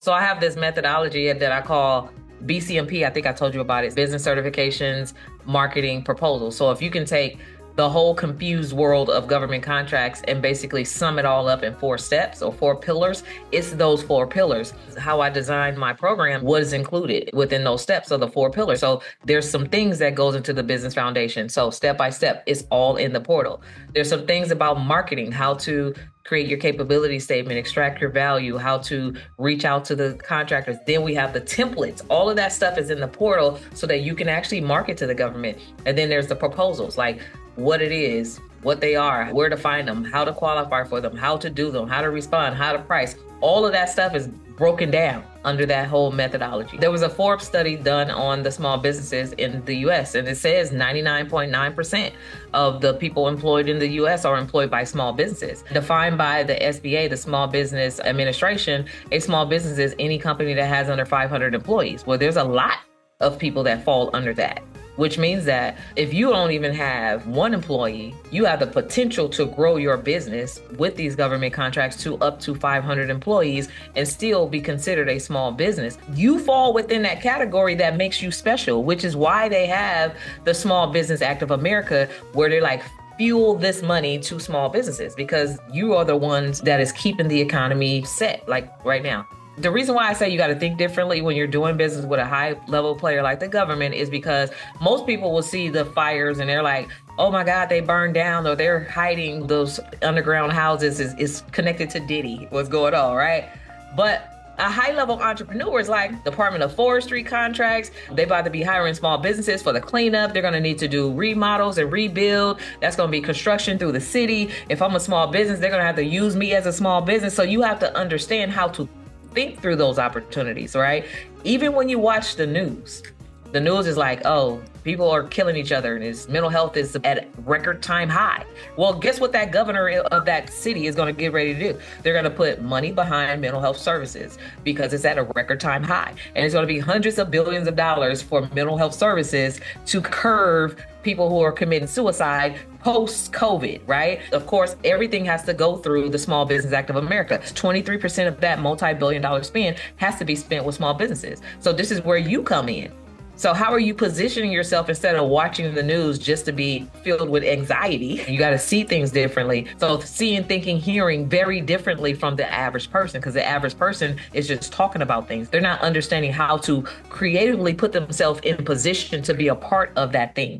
So I have this methodology that I call BCMP. I think I told you about it. Business certifications, marketing proposals. So if you can take the whole confused world of government contracts and basically sum it all up in 4 steps or 4 pillars, it's those 4 pillars. How I designed my program was included within those steps of the 4 pillars. So there's some things that goes into the business foundation. So step by step, it's all in the portal. There's some things about marketing, how to create your capability statement, extract your value, how to reach out to the contractors. Then we have the templates. All of that stuff is in the portal so that you can actually market to the government. And then there's the proposals, like what it is, what they are, where to find them, how to qualify for them, how to do them, how to respond, how to price. All of that stuff is broken down under that whole methodology. There was a Forbes study done on the small businesses in the US, and it says 99.9% of the people employed in the US are employed by small businesses. Defined by the SBA, the Small Business Administration, a small business is any company that has under 500 employees. Well, there's a lot of people that fall under that, which means that if you don't even have one employee, you have the potential to grow your business with these government contracts to up to 500 employees and still be considered a small business. You fall within that category that makes you special, which is why they have the Small Business Act of America, where they're like, fuel this money to small businesses, because you are the ones that is keeping the economy set, like right now. The reason why I say you got to think differently when you're doing business with a high level player like the government is because most people will see the fires and they're like, oh my God, they burned down, or they're hiding those underground houses is connected to Diddy, what's going on, right? But a high level entrepreneur is like Department of Forestry contracts. They about to be hiring small businesses for the cleanup. They're going to need to do remodels and rebuild. That's going to be construction through the city. If I'm a small business, they're going to have to use me as a small business. So you have to understand how to think through those opportunities, right? Even when you watch the news is like, oh, people are killing each other and his mental health is at record time high. Well, guess what that governor of that city is going to get ready to do? They're going to put money behind mental health services because it's at a record time high. And it's going to be hundreds of billions of dollars for mental health services to curb people who are committing suicide post-COVID, right? Of course, everything has to go through the Small Business Act of America. 23% of that multi-billion-dollar spend has to be spent with small businesses. So this is where you come in. So how are you positioning yourself instead of watching the news just to be filled with anxiety? You got to see things differently. So seeing, thinking, hearing very differently from the average person, because the average person is just talking about things. They're not understanding how to creatively put themselves in position to be a part of that thing.